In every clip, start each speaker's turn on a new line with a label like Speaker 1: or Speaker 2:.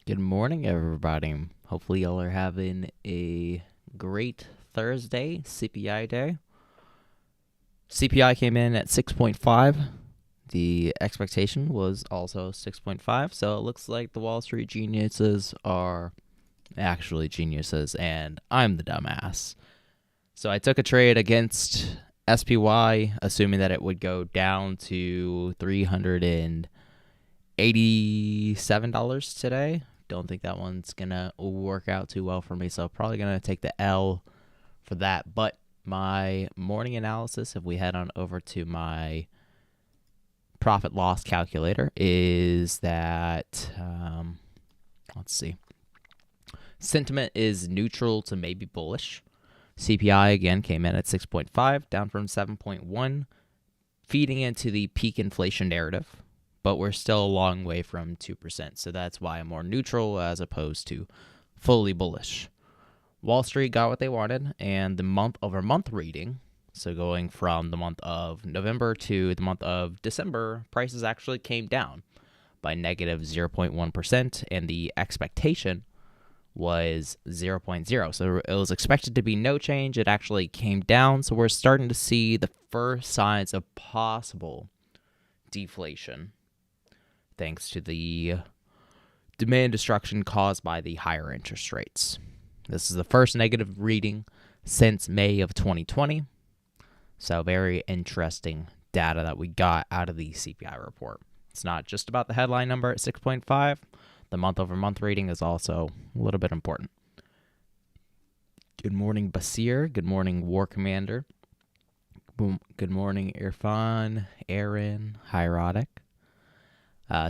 Speaker 1: Good morning, everybody. Hopefully, y'all are having a great Thursday, CPI day. CPI came in at 6.5. The expectation was also 6.5. So it looks like the Wall Street geniuses are actually geniuses, and I'm the dumbass. So I took a trade against SPY, assuming that it would go down to $387 today. Don't think that one's gonna work out too well for me, so probably gonna take the L for that. But my morning analysis, if we head on over to my profit loss calculator, is that let's see, sentiment is neutral to maybe bullish. CPI again came in at 6.5, down from 7.1, feeding into the peak inflation narrative. But we're still a long way from 2%, so that's why I'm more neutral as opposed to fully bullish. Wall Street got what they wanted, and the month-over-month reading, so going from the month of November to the month of December, prices actually came down by negative 0.1%, and the expectation was 0.0. So it was expected to be no change. It actually came down, so we're starting to see the first signs of possible deflation, thanks to the demand destruction caused by the higher interest rates. This is the first negative reading since May of 2020. So very interesting data that we got out of the CPI report. It's not just about the headline number at 6.5. The month-over-month reading is also a little bit important. Good morning, Basir. Good morning, War Commander. Good morning, Irfan, Aaron, Hyrotic.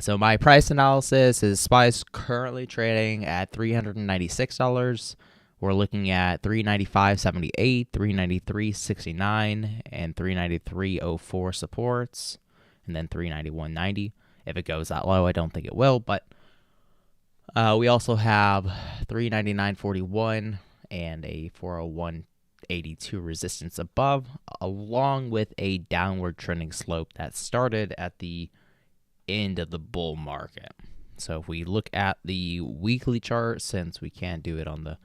Speaker 1: So my price analysis is SPY's currently trading at $396. We're looking at $395.78, $393.69, and $393.04 supports, and then $391.90. If it goes that low, I don't think it will, but we also have $399.41 and a 401.82 resistance above, along with a downward trending slope that started at the end of the bull market. So if we look at the weekly chart, since we can't do it on the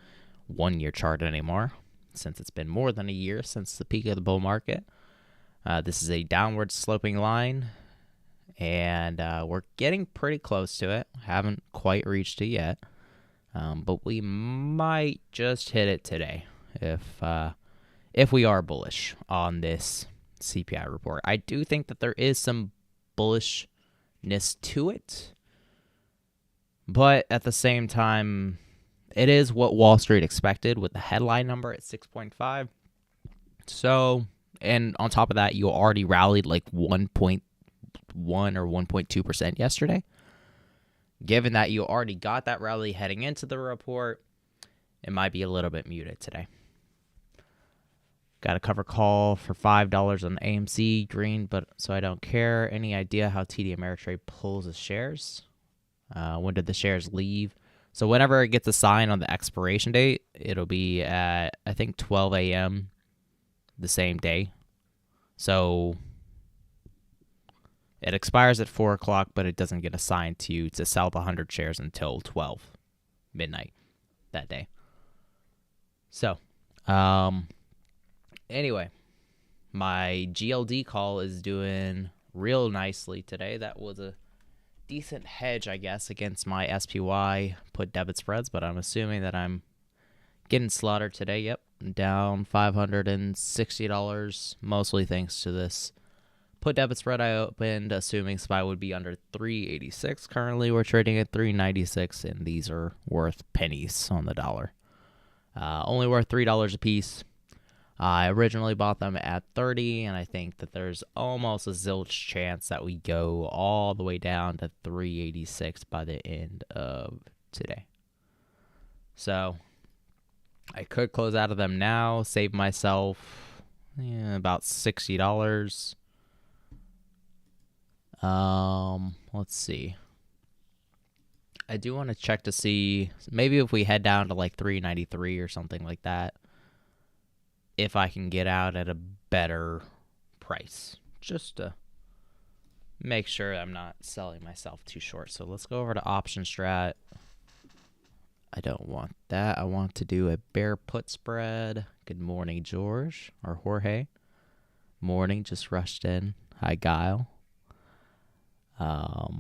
Speaker 1: 1-year chart anymore, since it's been more than a year since the peak of the bull market, this is a downward sloping line, and we're getting pretty close to it. Haven't quite reached it yet, but we might just hit it today if we are bullish on this CPI report. I do think that there is some bullishness to it, but at the same time, it is what Wall Street expected with the headline number at 6.5. So, and on top of that, you already rallied like 1.1 or 1.2% yesterday. Given that you already got that rally heading into the report, it might be a little bit muted today. Got a cover call for $5 on AMC green, but so I don't care. Any idea how TD Ameritrade pulls the shares? When did the shares leave? So whenever it gets a sign on the expiration date, it'll be at, I think, 12 a.m. the same day. So it expires at 4 o'clock, but it doesn't get assigned to you to sell the 100 shares until 12 midnight that day. So, anyway, my GLD call is doing real nicely today. That was a decent hedge, I guess, against my SPY put debit spreads, but I'm assuming that I'm getting slaughtered today. Yep, down $560, mostly thanks to this put debit spread I opened, assuming SPY would be under 386. Currently, we're trading at 396, and these are worth pennies on the dollar. Only worth $3 a piece. I originally bought them at 30, and I think that there's almost a zilch chance that we go all the way down to 386 by the end of today. So I could close out of them now, save myself about $60. Let's see. I do want to check to see, maybe if we head down to like 393 or something like that, if I can get out at a better price, just to make sure I'm not selling myself too short. So let's go over to option strat. I don't want that. I want to do a bear put spread. Good morning, George or Jorge. Morning, just rushed in. Hi, Guile. Yeah,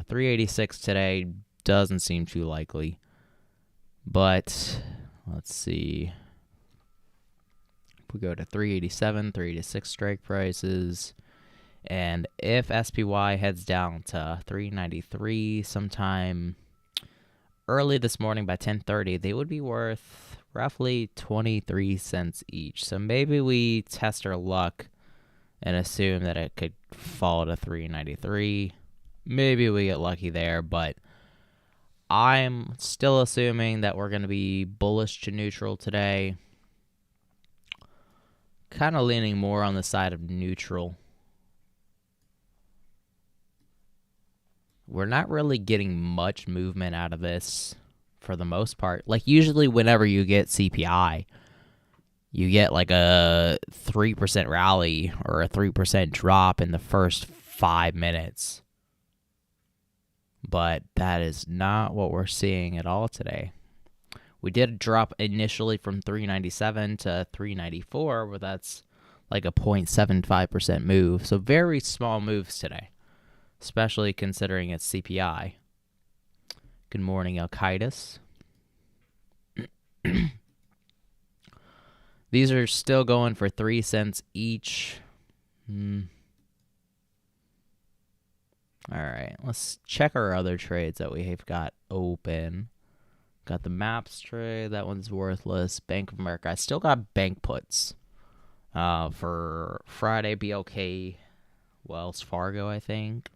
Speaker 1: 386 today doesn't seem too likely. But let's see. If we go to 387, 386 strike prices. And if SPY heads down to 393 sometime early this morning by 10:30, they would be worth roughly 23 cents each. So maybe we test our luck and assume that it could fall to 393. Maybe we get lucky there, but I'm still assuming that we're going to be bullish to neutral today. Kind of leaning more on the side of neutral. We're not really getting much movement out of this for the most part. Like, usually whenever you get CPI, you get like a 3% rally or a 3% drop in the first 5 minutes. But that is not what we're seeing at all today. We did drop initially from 397 to 394, but that's like a 0.75% move. So very small moves today, especially considering it's CPI. Good morning, Al-Qaeda. These are still going for 3 cents each. All right, let's check our other trades that we have got open. Got the MAPS trade. That one's worthless. Bank of America. I still got bank puts for Friday, BLK, Wells Fargo, I think.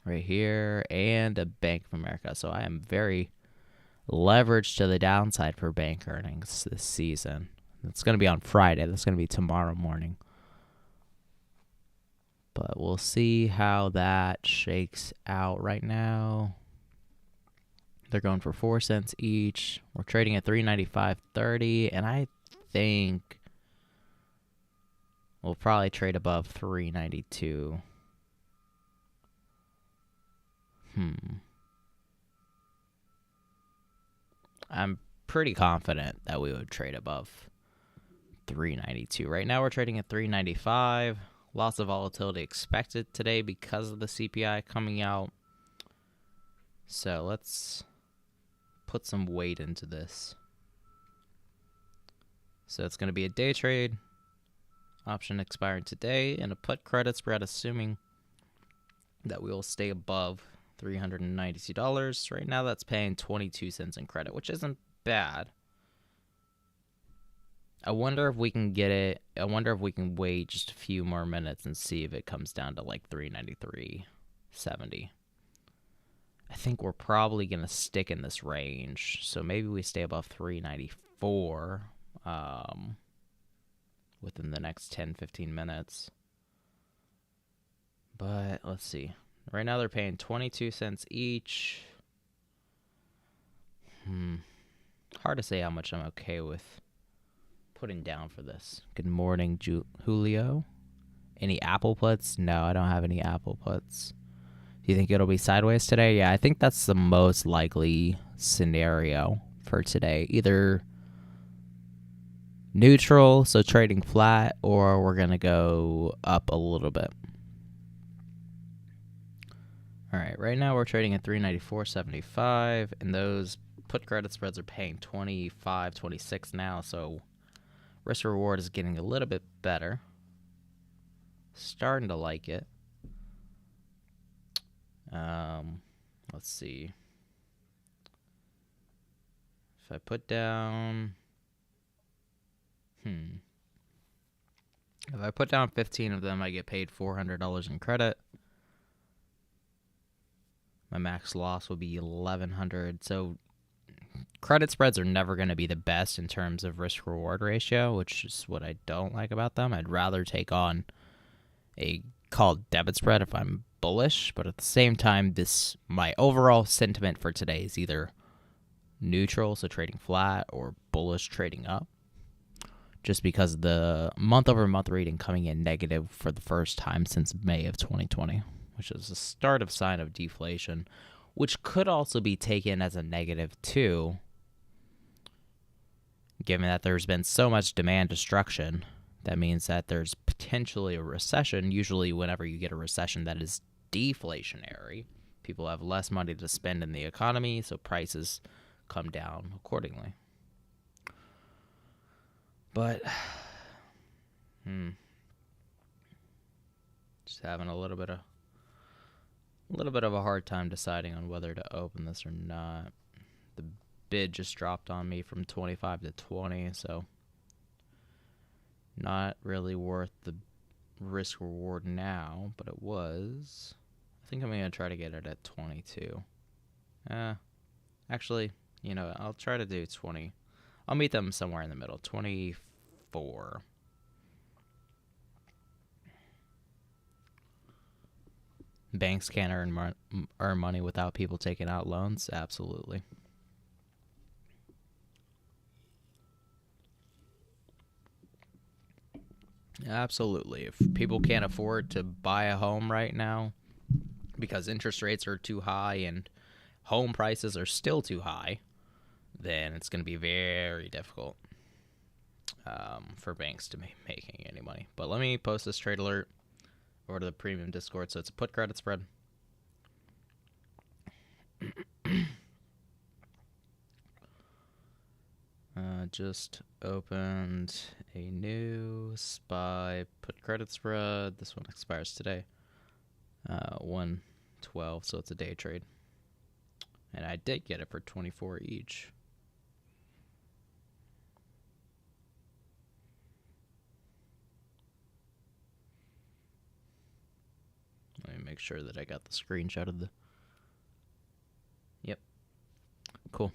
Speaker 1: Right here. And a Bank of America. So I am very leveraged to the downside for bank earnings this season. It's going to be on Friday. That's going to be tomorrow morning. But we'll see how that shakes out right now. They're going for 4 cents each. We're trading at 395.30, and I think we'll probably trade above 392. I'm pretty confident that we would trade above 392. Right now we're trading at 395. Lots of volatility expected today because of the CPI coming out. So let's put some weight into this. So it's going to be a day trade. Option expiring today. And a put credit spread assuming that we will stay above $392. Right now that's paying 22 cents in credit, which isn't bad. I wonder if we can get it. I wonder if we can wait just a few more minutes and see if it comes down to like 393.70. I think we're probably going to stick in this range. So maybe we stay above 394 within the next 10-15 minutes. But let's see. Right now they're paying 22 cents each. Hard to say how much I'm okay with putting down for this. Good morning, Julio. Any Apple puts? No, I don't have any Apple puts. Do you think it'll be sideways today? Yeah, I think that's the most likely scenario for today. Either neutral, so trading flat, or we're going to go up a little bit. All right, right now we're trading at 394.75, and those put credit spreads are paying 25, 26 now, so risk reward is getting a little bit better. Starting to like it. Let's see. If I put down... If I put down 15 of them, I get paid $400 in credit. My max loss will be $1,100. So credit spreads are never going to be the best in terms of risk-reward ratio, which is what I don't like about them. I'd rather take on a called debit spread if I'm bullish, but at the same time, my overall sentiment for today is either neutral, so trading flat, or bullish, trading up. Just because of the month-over-month reading coming in negative for the first time since May of 2020, which is the start of sign of deflation. which could also be taken as a negative too, given that there's been so much demand destruction. That means that there's potentially a recession. Usually whenever you get a recession that is deflationary, people have less money to spend in the economy, so prices come down accordingly. But just having a little bit of a hard time deciding on whether to open this or not. The bid just dropped on me from 25 to 20, so not really worth the risk reward now, but it was. I think I'm going to try to get it at 22. Actually, I'll try to do 20. I'll meet them somewhere in the middle, 24. Banks can't earn money without people taking out loans? Absolutely. Absolutely. If people can't afford to buy a home right now because interest rates are too high and home prices are still too high, then it's going to be very difficult for banks to be making any money. But let me post this trade alert over to the premium Discord. So it's a put credit spread. Just opened a new SPY put credit spread. This one expires today. 112, so it's a day trade. And I did get it for 24 each. Let me make sure that I got the screenshot of the... Yep. Cool.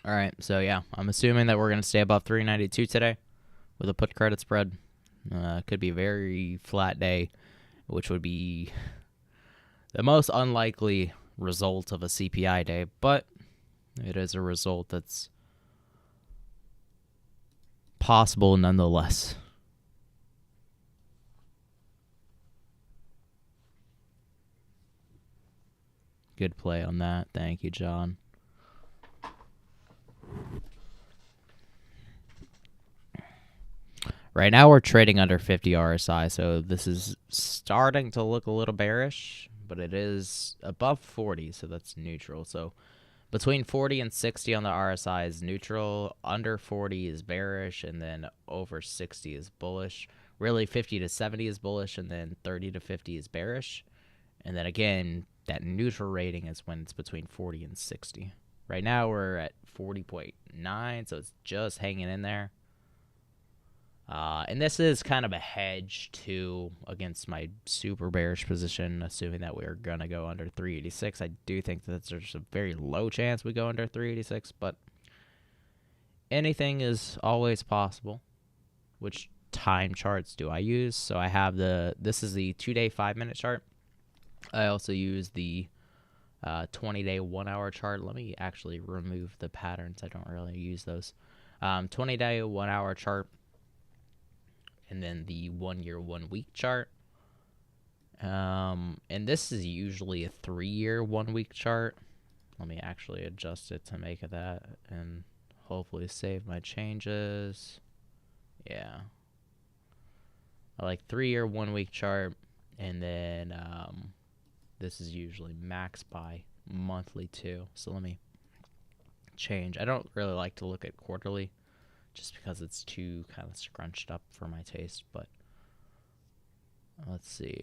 Speaker 1: All right, so yeah, I'm assuming that we're going to stay above 392 today with a put credit spread. Could be a very flat day, which would be the most unlikely result of a CPI day, but it is a result that's possible nonetheless. Good play on that. Thank you, John. Right now we're trading under 50 RSI, so this is starting to look a little bearish, but it is above 40, so that's neutral. So between 40 and 60 on the RSI is neutral, under 40 is bearish, and then over 60 is bullish. Really 50 to 70 is bullish, and then 30 to 50 is bearish. And then again, that neutral rating is when it's between 40 and 60. Right now we're at 40.9, so it's just hanging in there. And this is kind of a hedge, too, against my super bearish position, assuming that we're going to go under 386. I do think that there's a very low chance we go under 386, but anything is always possible. Which time charts do I use? So I have this is the 2-day 5-minute chart. I also use the 20-day 1-hour chart. Let me actually remove the patterns. I don't really use those. 20-day 1-hour chart. And then the 1-year 1-week chart. And this is usually a 3-year 1-week chart. Let me actually adjust it to make it that and hopefully save my changes. Yeah. I like 3-year 1-week chart. And then this is usually max by monthly too. So let me change. I don't really like to look at quarterly, just because it's too kind of scrunched up for my taste, but let's see.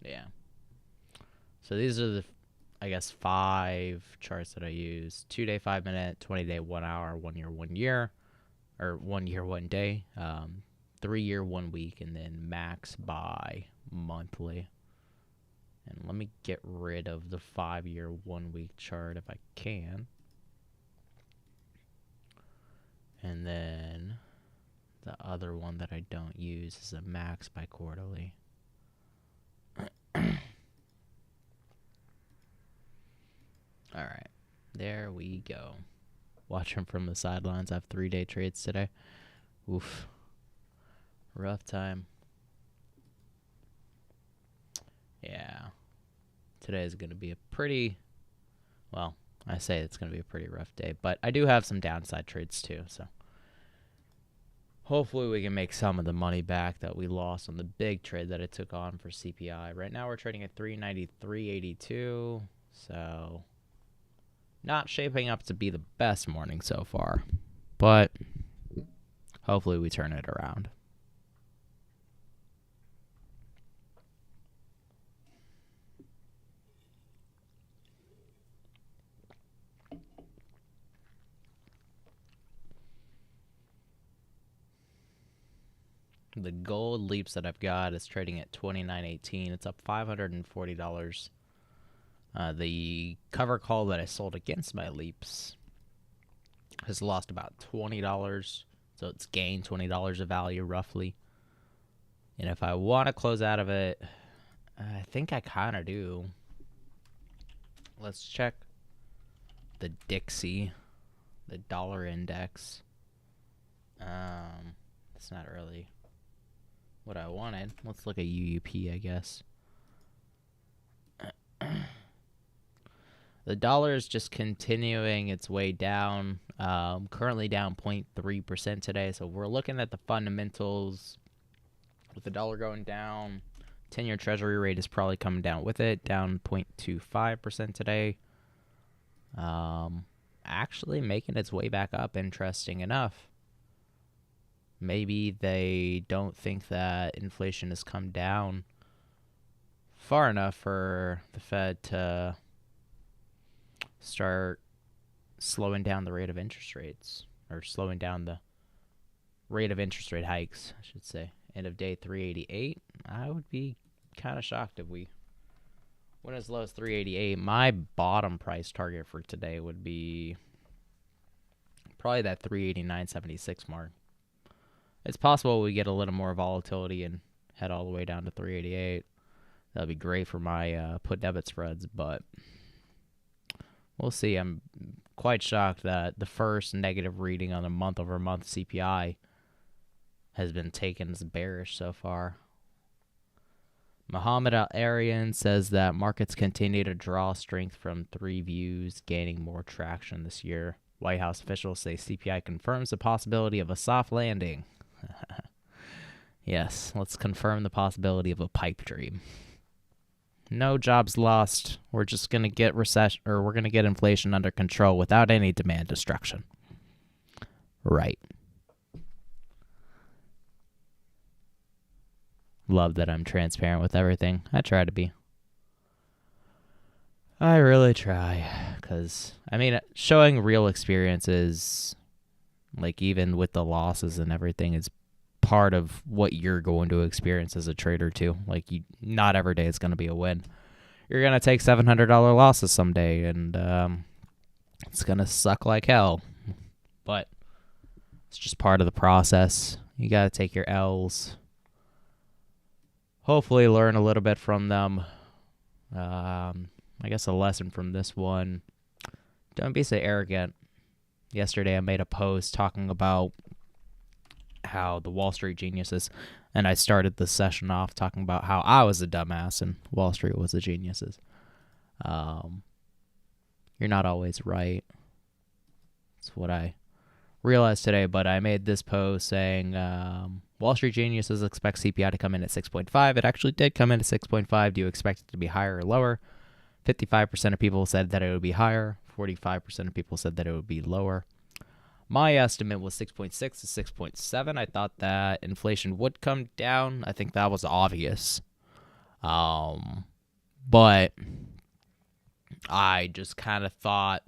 Speaker 1: Yeah. So these are the, I guess, 5 charts that I use. 2-day 5-minute, 20-day 1-hour, 1-year 1-year, or 1-year 1-day, 3-year 1-week, and then max by monthly. And let me get rid of the 5-year 1-week chart if I can. And then the other one that I don't use is a max by quarterly. All right, there we go. Watching from the sidelines. I have 3-day trades today. Oof. Rough time. today is going to be a pretty, well, I say it's going to be a pretty rough day, but I do have some downside trades too, so hopefully we can make some of the money back that we lost on the big trade that I took on for CPI. Right now we're trading at 393.82, so not shaping up to be the best morning so far, but hopefully we turn it around. The gold leaps that I've got is trading at $29.18. It's up $540. The cover call that I sold against my leaps has lost about $20, so it's gained $20 of value roughly. And if I want to close out of it, I think I kind of do. Let's check the Dixie, the dollar index. It's not really what I wanted. Let's look at UUP, I guess. The dollar is just continuing its way down, currently down 0.3% today. So we're looking at the fundamentals. With the dollar going down, 10-year treasury rate is probably coming down with it, down 0.25% today. Actually making its way back up, interesting enough. Maybe they don't think that inflation has come down far enough for the Fed to start slowing down the rate of interest rates, or slowing down the rate of interest rate hikes, I should say. End of day 388. I would be kind of shocked if we went as low as 388. My bottom price target for today would be probably that 389.76 mark. It's possible we get a little more volatility and head all the way down to 388. That would be great for my put debit spreads, but we'll see. I'm quite shocked that the first negative reading on the month-over-month CPI has been taken as bearish so far. Mohammed Al-Arian says that markets continue to draw strength from three views, gaining more traction this year. White House officials say CPI confirms the possibility of a soft landing. Yes, let's confirm the possibility of a pipe dream. No jobs lost. We're just going to get recession, or we're going to get inflation under control without any demand destruction. Right. Love that I'm transparent with everything. I try to be. I really try, because, I mean, showing real experiences, like even with the losses and everything, is part of what you're going to experience as a trader too. Like, not every day is going to be a win. You're going to take $700 losses someday, and it's going to suck like hell. But it's just part of the process. You got to take your L's. Hopefully learn a little bit from them. I guess a lesson from this one: don't be so arrogant. Yesterday I made a post talking about how the Wall Street geniuses, and I started the session off talking about how I was a dumbass and Wall Street was the geniuses. You're not always right. That's what I realized today, but I made this post saying Wall Street geniuses expect CPI to come in at 6.5. It actually did come in at 6.5. Do you expect it to be higher or lower? 55% of people said that it would be higher. 45% of people said that it would be lower. My estimate was 6.6 to 6.7. I thought that inflation would come down. I think that was obvious. But I just kind of thought,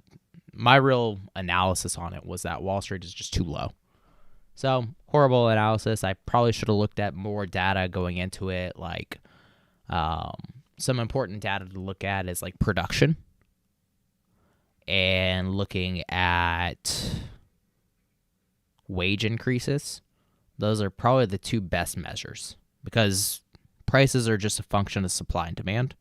Speaker 1: my real analysis on it was that Wall Street is just too low. So, horrible analysis. I probably should have looked at more data going into it, like some important data to look at is like production and looking at wage increases. Those are probably the two best measures because prices are just a function of supply and demand.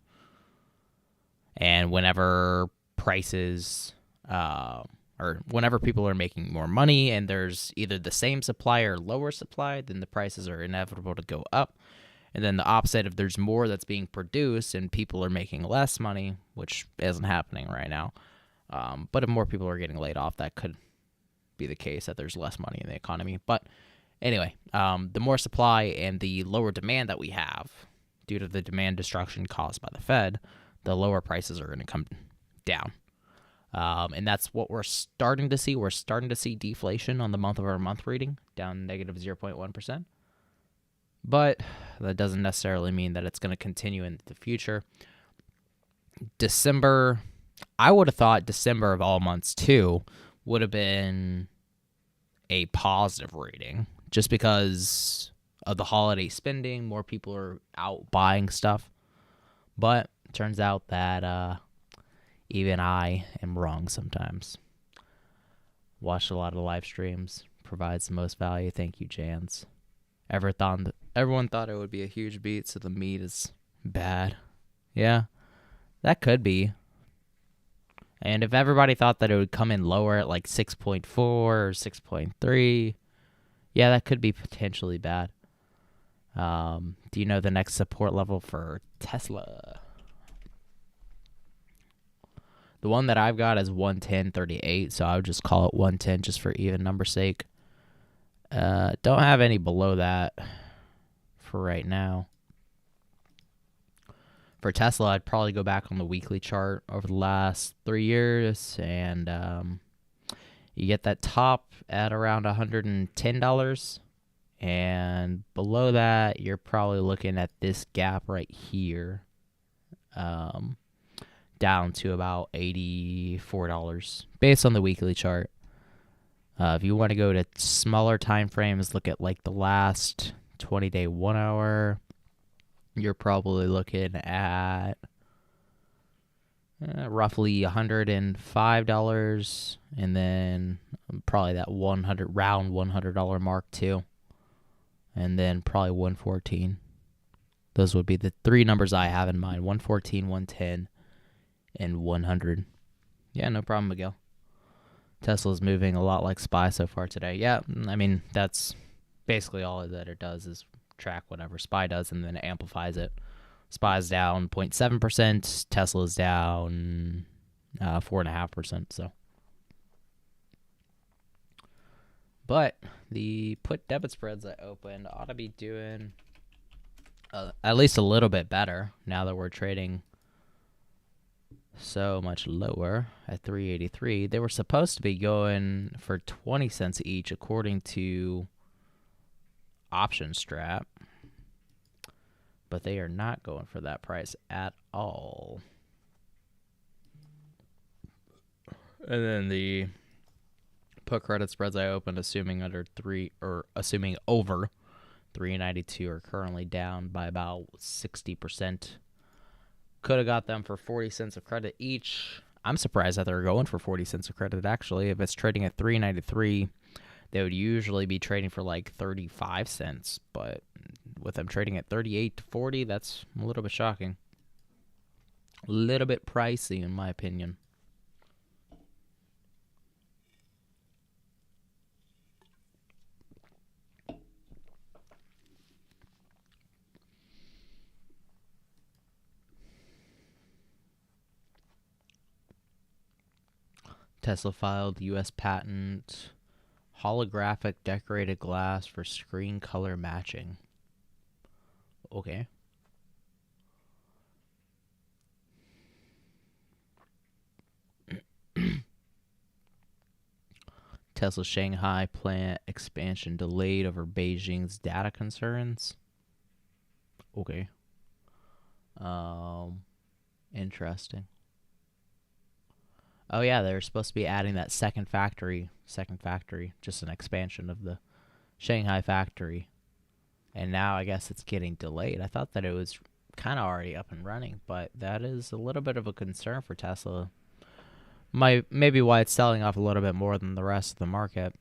Speaker 1: And whenever prices or whenever people are making more money and there's either the same supply or lower supply, then the prices are inevitable to go up. And then the opposite, if there's more that's being produced and people are making less money, which isn't happening right now, but if more people are getting laid off, that could be the case, that there's less money in the economy. But anyway, the more supply and the lower demand that we have due to the demand destruction caused by the Fed, the lower prices are going to come down. And that's what we're starting to see. We're starting to see deflation on the month-over-month reading, down negative 0.1%. But that doesn't necessarily mean that it's going to continue into the future. December, I would have thought December of all months too would have been a positive reading just because of the holiday spending. More people are out buying stuff. But it turns out that even I am wrong sometimes. Watched a lot of live streams. Provides the most value. Thank you, Jans. Everyone thought it would be a huge beat, so the meat is bad. Yeah, that could be. And if everybody thought that it would come in lower at like 6.4 or 6.3, yeah, that could be potentially bad. Do you know the next support level for Tesla? The one that I've got is 110.38, so I would just call it 110 just for even number's sake. Don't have any below that for right now. For Tesla, I'd probably go back on the weekly chart over the last 3 years, and you get that top at around $110, and below that, you're probably looking at this gap right here, down to about $84 based on the weekly chart. If you want to go to smaller time frames, look at like the last 20-day 1 hour. You're probably looking at roughly $105, and then probably that round $100 mark too, and then probably 114. Those would be the three numbers I have in mind: 114, 110, and 100. Yeah, no problem, Miguel. Tesla's moving a lot like SPY so far today. Yeah, I mean, that's basically all that it does is track whatever SPY does, and then it amplifies it. SPY's down 0.7%. Tesla's down 4.5%. So, but the put debit spreads I opened ought to be doing at least a little bit better now that we're trading so much lower at 383. They were supposed to be going for 20 cents each according to Option Strat, but they are not going for that price at all. And then the put credit spreads I opened assuming over 392 are currently down by about 60%. Could have got them for 40 cents of credit each. I'm surprised that they're going for 40 cents of credit, actually. If it's trading at 393, they would usually be trading for like 35 cents. But with them trading at 38 to 40, that's a little bit shocking. A little bit pricey, in my opinion. Tesla filed U.S. patent holographic decorated glass for screen color matching. Okay. Tesla Shanghai plant expansion delayed over Beijing's data concerns. Okay. Interesting. Oh yeah, they're supposed to be adding that second factory, just an expansion of the Shanghai factory. And now I guess it's getting delayed. I thought that it was kind of already up and running, but that is a little bit of a concern for Tesla. Maybe why it's selling off a little bit more than the rest of the market.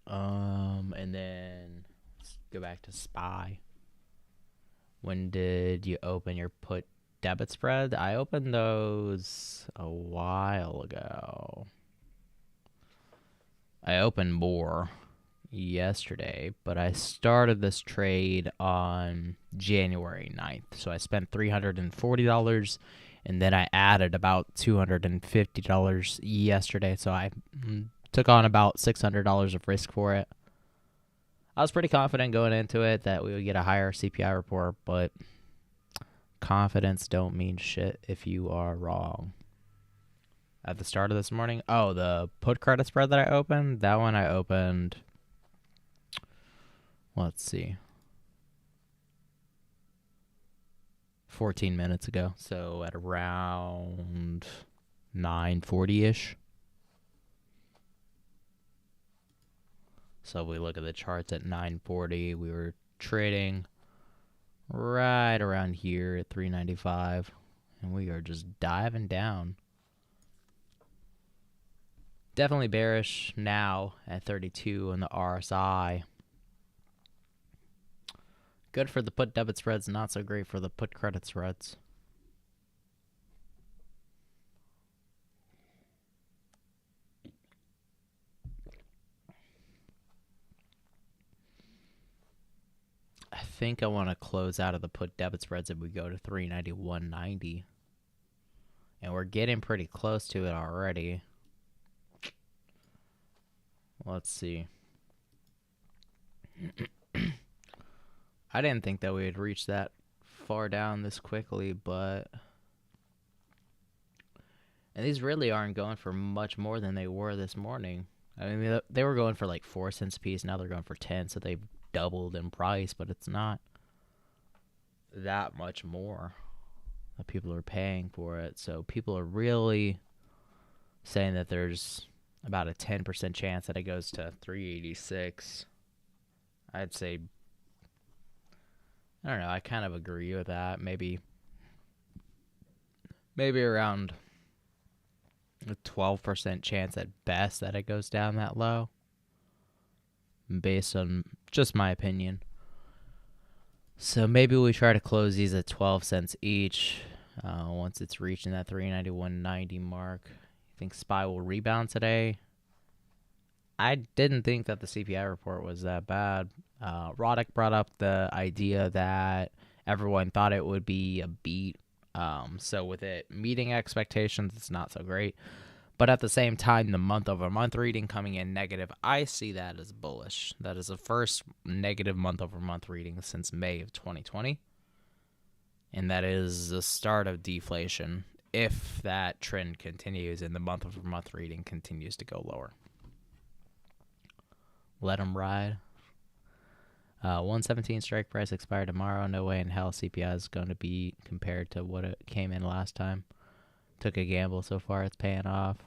Speaker 1: And then let's go back to SPY. When did you open your put debit spread? I opened those a while ago. I opened more yesterday, but I started this trade on January 9th. So I spent $340 and then I added about $250 yesterday. So I took on about $600 of risk for it. I was pretty confident going into it that we would get a higher CPI report, but confidence don't mean shit if you are wrong. At the start of this morning, the put credit spread that I opened, that one I opened, let's see, 14 minutes ago. So at around 9:40-ish. So if we look at the charts at 9:40, we were trading right around here at 395, and we are just diving down. Definitely bearish now at 32 on the RSI. Good for the put debit spreads, not so great for the put credit spreads. I think I want to close out of the put debit spreads if we go to 391.90. And we're getting pretty close to it already. Let's see. I didn't think that we would reach that far down this quickly, but... And these really aren't going for much more than they were this morning. I mean, they were going for like 4 cents a piece. Now they're going for 10, so they've doubled in price, but it's not that much more that people are paying for it. So people are really saying that there's about a 10% chance that it goes to 386. I'd say, I don't know, I kind of agree with that. Maybe around a 12% chance at best that it goes down that low, based on just my opinion. So maybe we try to close these at 12 cents each once it's reaching that 391.90 mark. I think SPY will rebound today. I didn't think that the CPI report was that bad. Roddick brought up the idea that everyone thought it would be a beat. So with it meeting expectations, it's not so great. But at the same time, the month-over-month reading coming in negative, I see that as bullish. That is the first negative month-over-month reading since May of 2020. And that is the start of deflation if that trend continues and the month-over-month reading continues to go lower. Let them ride. 117 strike price expire tomorrow. No way in hell CPI is going to be compared to what it came in last time. Took a gamble so far. It's paying off.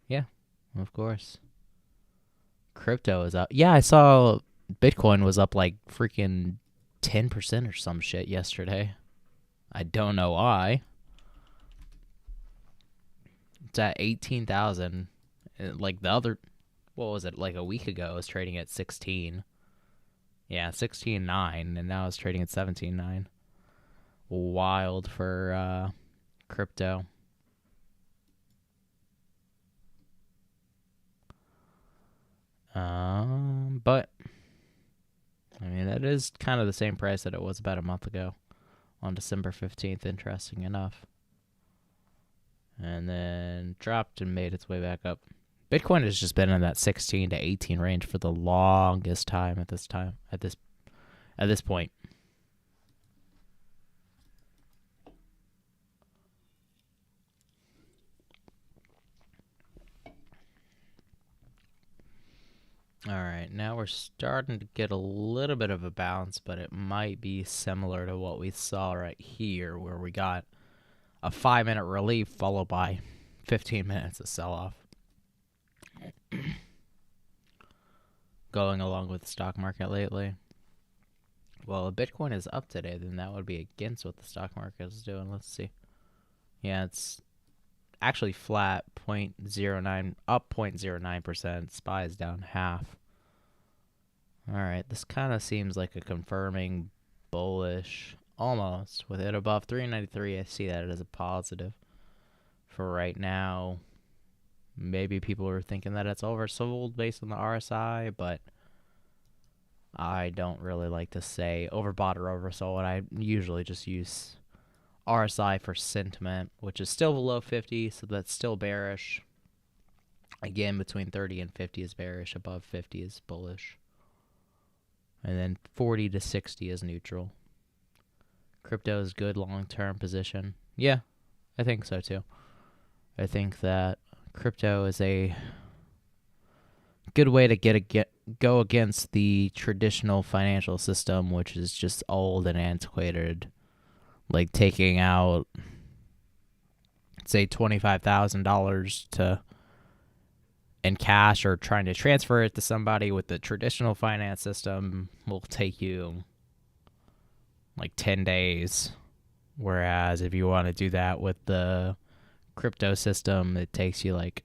Speaker 1: Yeah, of course. Crypto is up. Yeah, I saw Bitcoin was up like freaking 10% or some shit yesterday. I don't know why. It's at 18,000. Like the other, what was it? Like a week ago, it was trading at 16. Yeah, 16.9, and now it's trading at 17.9. Wild for crypto. But I mean, that is kind of the same price that it was about a month ago on December 15th, interesting enough. And then dropped and made its way back up. Bitcoin has just been in that 16 to 18 range for the longest time at this point. All right, now we're starting to get a little bit of a bounce, but it might be similar to what we saw right here, where we got a 5-minute relief followed by 15 minutes of sell-off. Going along with the stock market lately. Well, if Bitcoin is up today, then that would be against what the stock market is doing. Let's see. Yeah, it's actually flat, 0.09, up 0.09%. SPY is down half. All right, this kind of seems like a confirming bullish, almost. With it above 393, I see that as a positive for right now. Maybe people are thinking that it's oversold based on the RSI, but I don't really like to say overbought or oversold. I usually just use RSI for sentiment, which is still below 50, so that's still bearish. Again, between 30 and 50 is bearish, above 50 is bullish. And then 40 to 60 is neutral. Crypto is good long-term position. Yeah, I think so too. I think that crypto is a good way to go against the traditional financial system, which is just old and antiquated. Like taking out, say, $25,000 in cash or trying to transfer it to somebody with the traditional finance system will take you like 10 days. Whereas if you want to do that with the crypto system, it takes you like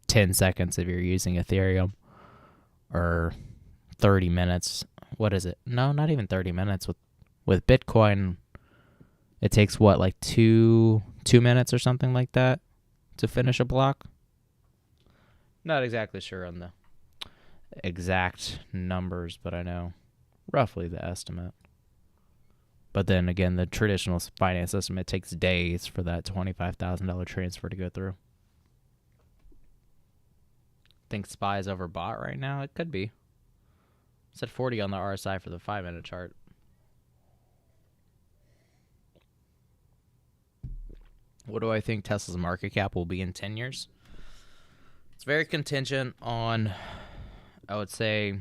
Speaker 1: 10 seconds if you're using Ethereum, or 30 minutes. What is it? No, not even 30 minutes. With Bitcoin, it takes what, like two minutes or something like that to finish a block? Not exactly sure on the exact numbers, but I know roughly the estimate. But then again, the traditional finance system, it takes days for that $25,000 transfer to go through. Think SPY is overbought right now? It could be. It's at 40 on the RSI for the 5-minute chart. What do I think Tesla's market cap will be in 10 years? It's very contingent on, I would say,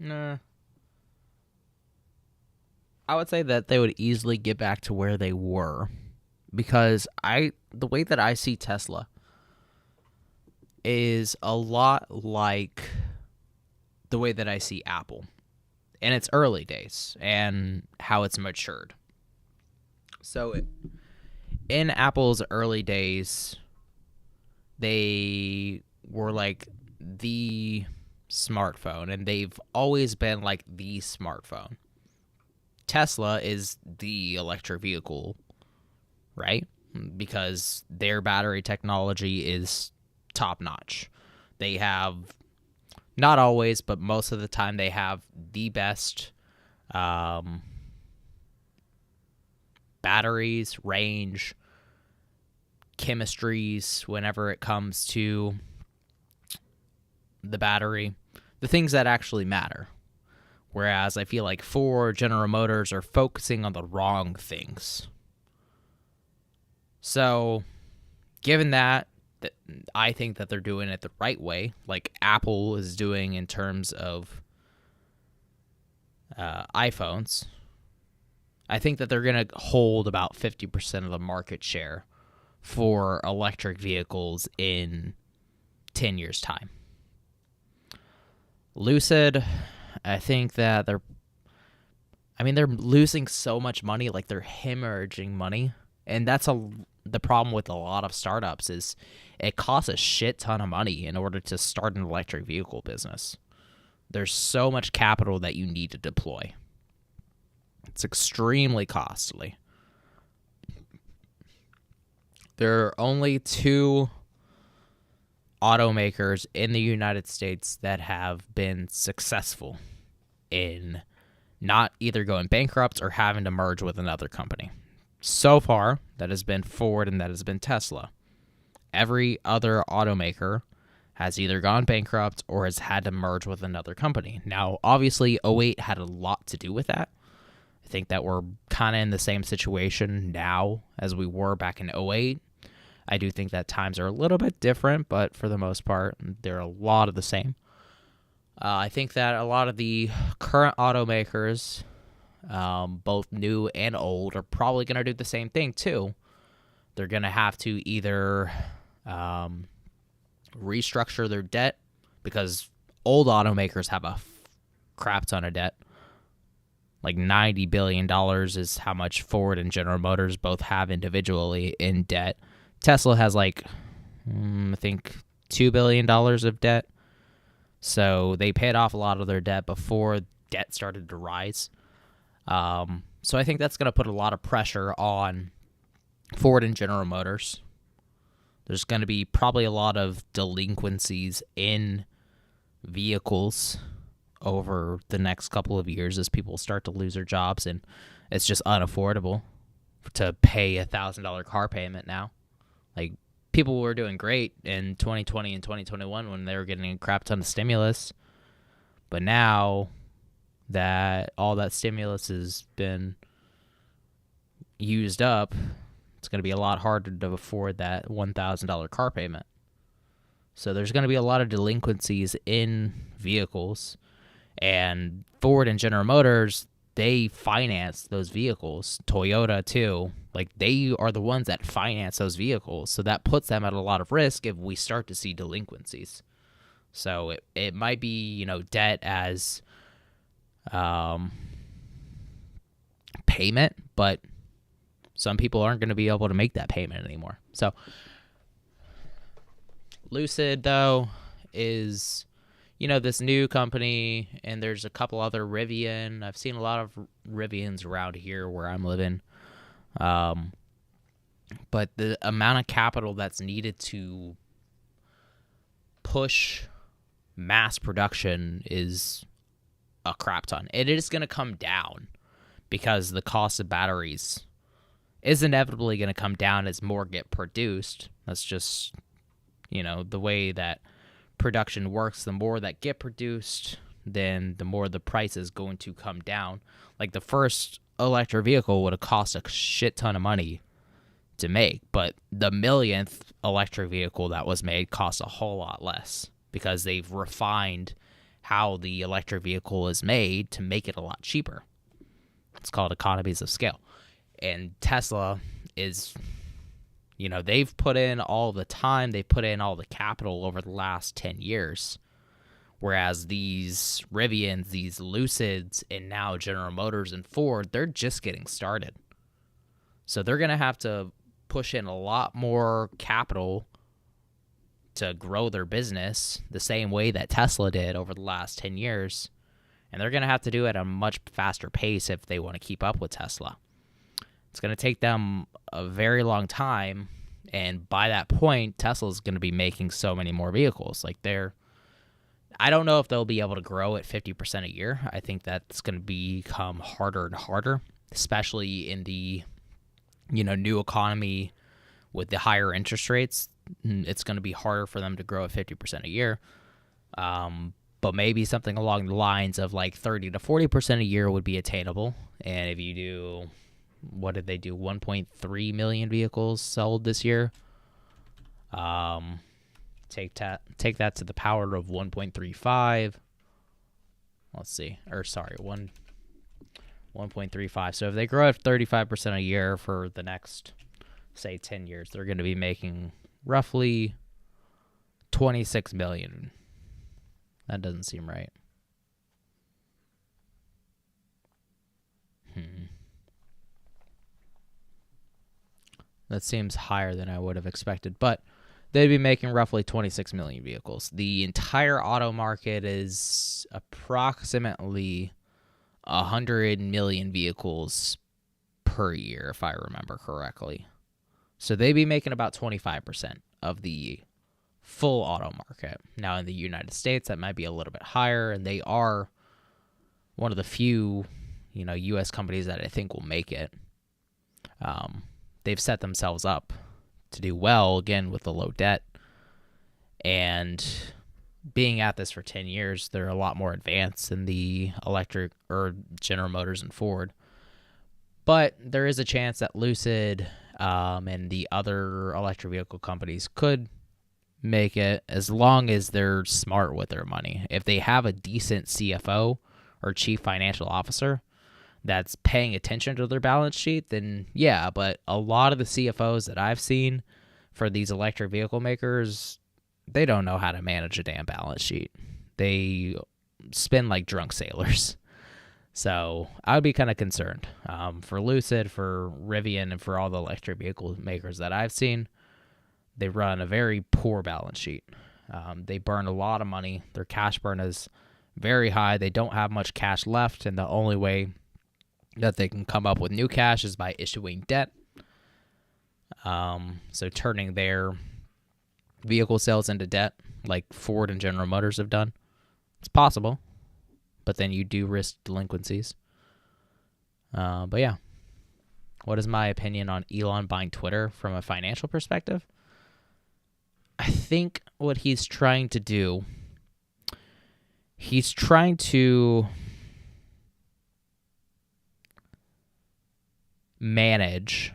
Speaker 1: I would say that they would easily get back to where they were, because the way that I see Tesla is a lot like the way that I see Apple in its early days and how it's matured. So in Apple's early days, they were like the smartphone, and they've always been like the smartphone. Tesla is the electric vehicle, right? Because their battery technology is top notch. They have, not always, but most of the time, they have the best batteries, range, chemistries whenever it comes to the battery, the things that actually matter. Whereas I feel like Ford, General Motors are focusing on the wrong things. So, given that, I think that they're doing it the right way, like Apple is doing in terms of iPhones. I think that they're going to hold about 50% of the market share for electric vehicles in 10 years' time. Lucid, I think that they're losing so much money, like they're hemorrhaging money. And that's the problem with a lot of startups is it costs a shit ton of money in order to start an electric vehicle business. There's so much capital that you need to deploy. It's extremely costly. There are only 2 automakers in the United States that have been successful in not either going bankrupt or having to merge with another company. So far, that has been Ford and that has been Tesla. Every other automaker has either gone bankrupt or has had to merge with another company. Now, obviously, 2008 had a lot to do with that. I think that we're kind of in the same situation now as we were back in 2008. I do think that times are a little bit different, but for the most part, they're a lot of the same. I think that a lot of the current automakers, both new and old, are probably going to do the same thing too. They're going to have to either restructure their debt, because old automakers have a crap ton of debt. Like $90 billion is how much Ford and General Motors both have individually in debt. Tesla has I think $2 billion of debt. So they paid off a lot of their debt before debt started to rise. So I think that's going to put a lot of pressure on Ford and General Motors. There's going to be probably a lot of delinquencies in vehicles over the next couple of years as people start to lose their jobs and it's just unaffordable to pay $1,000 car payment now. Like, people were doing great in 2020 and 2021 when they were getting a crap ton of stimulus. But now that all that stimulus has been used up, it's going to be a lot harder to afford that $1,000 car payment. So there's going to be a lot of delinquencies in vehicles. And Ford and General Motors, they finance those vehicles. Toyota, too. Like, they are the ones that finance those vehicles. So that puts them at a lot of risk if we start to see delinquencies. So it might be, debt as payment, but some people aren't going to be able to make that payment anymore. So Lucid, though, is, this new company, and there's a couple other Rivian. I've seen a lot of Rivians around here where I'm living. But the amount of capital that's needed to push mass production is a crap ton. It is going to come down because the cost of batteries is inevitably going to come down as more get produced. That's just, the way that production works. The more that get produced, then the more the price is going to come down. Like, the first electric vehicle would have cost a shit ton of money to make, but the millionth electric vehicle that was made cost a whole lot less because they've refined how the electric vehicle is made to make it a lot cheaper. It's called economies of scale. And Tesla is, they've put in all the time, they put in all the capital over the last 10 years. Whereas these Rivians, these Lucids, and now General Motors and Ford, they're just getting started. So they're going to have to push in a lot more capital to grow their business the same way that Tesla did over the last 10 years. And they're going to have to do it at a much faster pace if they want to keep up with Tesla. It's going to take them a very long time. And by that point, Tesla's going to be making so many more vehicles. Like, I don't know if they'll be able to grow at 50% a year. I think that's going to become harder and harder, especially in the, new economy with the higher interest rates. It's going to be harder for them to grow at 50% a year. But maybe something along the lines of like 30 to 40% a year would be attainable. And if you do, what did they do? 1.3 million vehicles sold this year. Take that to the power of 1.35. Let's see. 1.35. So if they grow at 35% a year for the next, say, 10 years, they're going to be making roughly 26 million. That doesn't seem right. That seems higher than I would have expected, but they'd be making roughly 26 million vehicles. The entire auto market is approximately 100 million vehicles per year, if I remember correctly. So they'd be making about 25% of the full auto market. Now, in the United States, that might be a little bit higher, and they are one of the few, U.S. companies that I think will make it. They've set themselves up to do well, again, with the low debt. And being at this for 10 years, they're a lot more advanced than the electric or General Motors and Ford. But there is a chance that Lucid and the other electric vehicle companies could make it as long as they're smart with their money. If they have a decent CFO or chief financial officer that's paying attention to their balance sheet, then yeah. But a lot of the CFOs that I've seen for these electric vehicle makers, they don't know how to manage a damn balance sheet. They spend like drunk sailors. So I would be kind of concerned. For Lucid, for Rivian, and for all the electric vehicle makers that I've seen, they run a very poor balance sheet. They burn a lot of money. Their cash burn is very high. They don't have much cash left, and the only way that they can come up with new cash is by issuing debt. So turning their vehicle sales into debt, like Ford and General Motors have done. It's possible, but then you do risk delinquencies. But yeah, what is my opinion on Elon buying Twitter from a financial perspective? I think what he's trying to do, he's trying to manage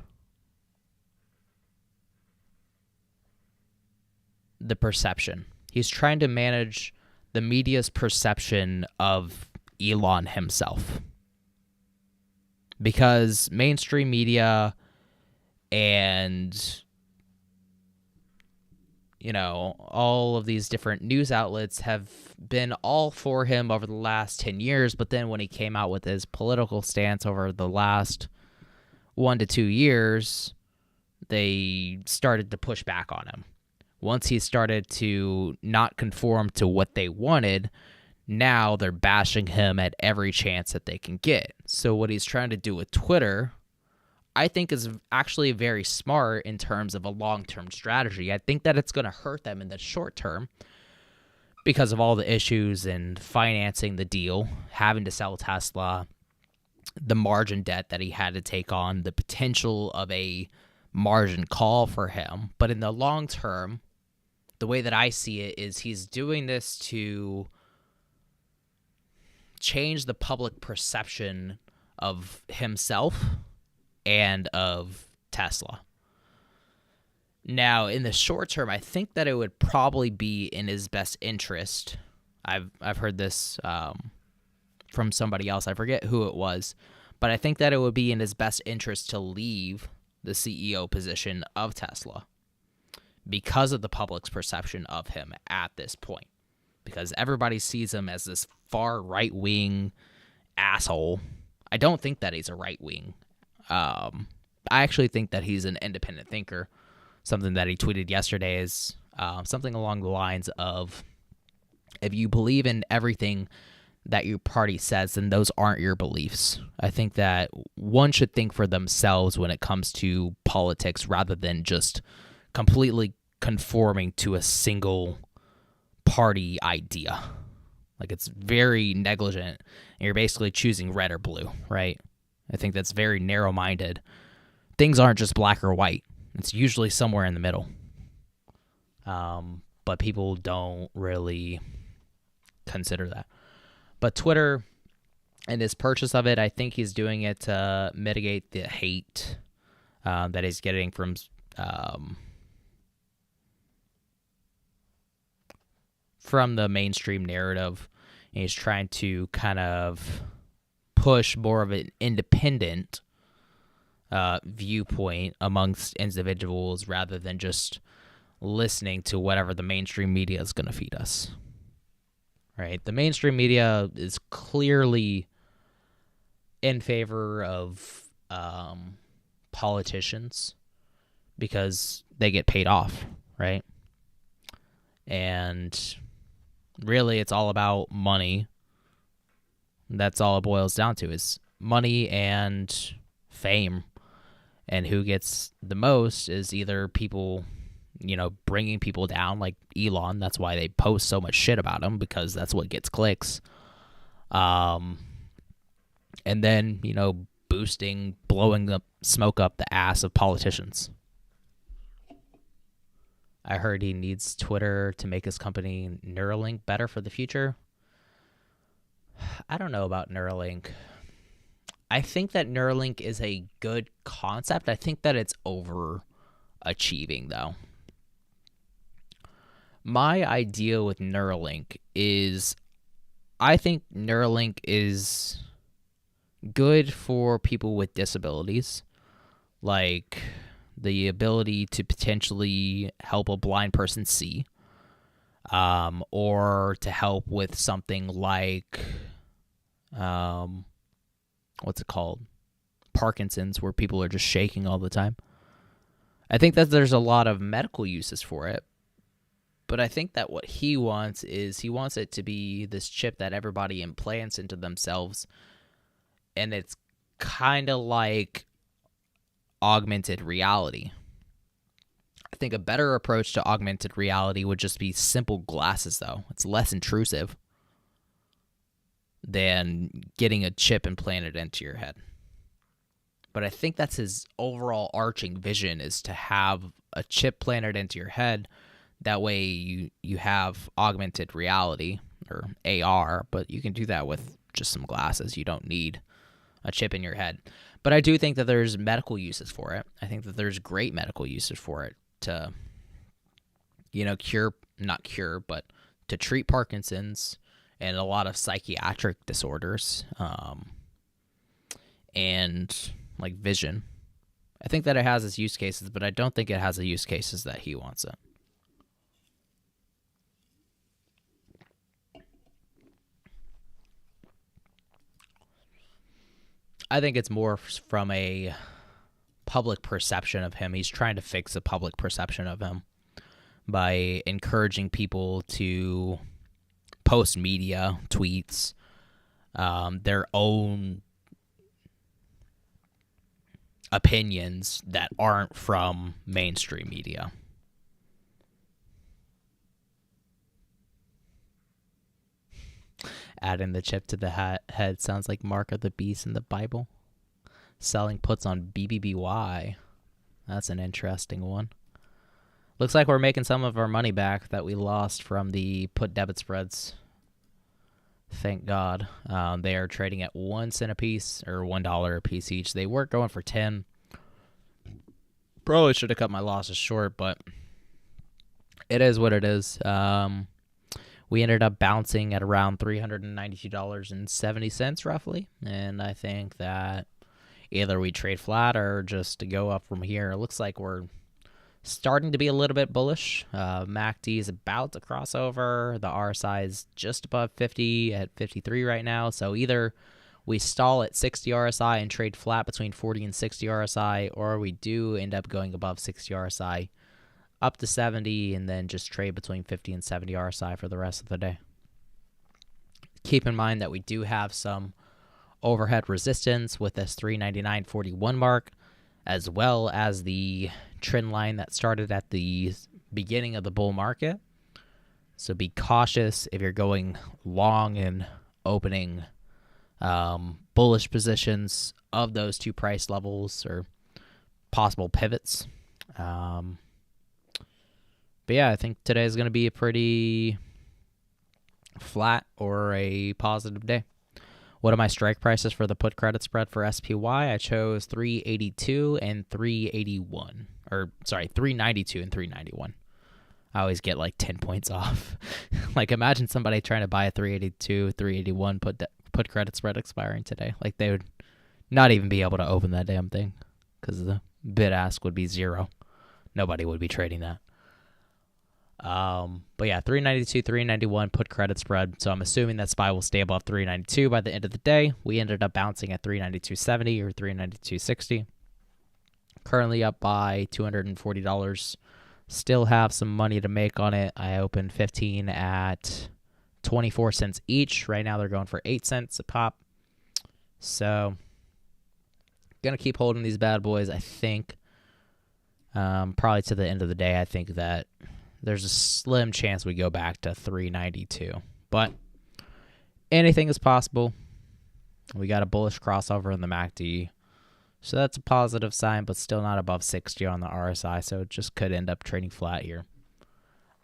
Speaker 1: the perception. He's trying to manage the media's perception of Elon himself. Because mainstream media and, all of these different news outlets have been all for him over the last 10 years. But then when he came out with his political stance over the last 1 to 2 years, they started to push back on him. Once he started to not conform to what they wanted, now they're bashing him at every chance that they can get. So what he's trying to do with Twitter, I think, is actually very smart in terms of a long-term strategy. I think that it's going to hurt them in the short term because of all the issues in financing the deal, having to sell Tesla, the margin debt that he had to take on, the potential of a margin call for him. But in the long term, the way that I see it is he's doing this to change the public perception of himself and of Tesla. Now, in the short term, I think that it would probably be in his best interest. I've heard this from somebody else. I forget who it was, but I think that it would be in his best interest to leave the CEO position of Tesla because of the public's perception of him at this point. Because everybody sees him as this far right-wing asshole. I don't think that he's a right-wing. I actually think that he's an independent thinker. Something that he tweeted yesterday is something along the lines of, if you believe in everything that your party says, then those aren't your beliefs. I think that one should think for themselves when it comes to politics rather than just completely conforming to a single party idea. Like, it's very negligent, and you're basically choosing red or blue, right? I think that's very narrow-minded. Things aren't just black or white. It's usually somewhere in the middle. But people don't really consider that. But Twitter and his purchase of it, I think he's doing it to mitigate the hate that he's getting from the mainstream narrative. And he's trying to kind of push more of an independent viewpoint amongst individuals rather than just listening to whatever the mainstream media is going to feed us. Right? The mainstream media is clearly in favor of politicians because they get paid off, right? And really, it's all about money. That's all it boils down to, is money and fame. And who gets the most is either people, bringing people down, like Elon. That's why they post so much shit about him, because that's what gets clicks. And then, blowing the smoke up the ass of politicians. I heard he needs Twitter to make his company Neuralink better for the future. I don't know about Neuralink. I think that Neuralink is a good concept. I think that it's overachieving, though. My idea with Neuralink is, I think Neuralink is good for people with disabilities, like the ability to potentially help a blind person see, or to help with something like, what's it called? Parkinson's, where people are just shaking all the time. I think that there's a lot of medical uses for it, but I think that what he wants is, he wants it to be this chip that everybody implants into themselves, and it's kind of like augmented reality. I think a better approach to augmented reality would just be simple glasses, though. It's less intrusive. than getting a chip implanted into your head. But I think that's his overall arching vision, is to have a chip planted into your head. That way you have augmented reality, or AR, but you can do that with just some glasses. You don't need a chip in your head. But I do think that there's medical uses for it. I think that there's great medical uses for it to, not cure, but to treat Parkinson's and a lot of psychiatric disorders, and like vision. I think that it has its use cases, but I don't think it has the use cases that he wants it. I think it's more from a public perception of him. He's trying to fix the public perception of him by encouraging people to post media, tweets, their own opinions that aren't from mainstream media. Adding the chip to the head sounds like Mark of the Beast in the Bible. Selling puts on BBBY. That's an interesting one. Looks like we're making some of our money back that we lost from the put debit spreads. Thank God. They are trading at 1 cent a piece, or $1 a piece each. They were going for 10. Probably should have cut my losses short, but it is what it is. We ended up bouncing at around $392.70 roughly, and I think that either we trade flat or just to go up from here. It looks like we're starting to be a little bit bullish. MACD is about to cross over. The RSI is just above 50 at 53 right now, so either we stall at 60 RSI and trade flat between 40 and 60 RSI, or we do end up going above 60 RSI up to 70, and then just trade between 50 and 70 RSI for the rest of the day. Keep in mind that we do have some overhead resistance with this 399.41 mark, as well as the trend line that started at the beginning of the bull market. So be cautious if you're going long and opening bullish positions of those two price levels or possible pivots. But yeah, I think today is going to be a pretty flat or a positive day. What are my strike prices for the put credit spread for SPY? I chose 382 and 381. Or, sorry, 392 and 391. I always get like 10 points off. Like, imagine somebody trying to buy a 382, 381 put credit spread expiring today. Like, they would not even be able to open that damn thing because the bid ask would be zero. Nobody would be trading that. But yeah, 392, 391 put credit spread. So I'm assuming that SPY will stay above 392 by the end of the day. We ended up bouncing at 392.70 or 392.60. Currently up by $240. Still have some money to make on it. I opened 15 at 24 cents each. Right now they're going for 8 cents a pop. So gonna keep holding these bad boys, I think. Probably to the end of the day. I think that there's a slim chance we go back to 392. But anything is possible. We got a bullish crossover in the MACD. So that's a positive sign, but still not above 60 on the RSI. So it just could end up trading flat here.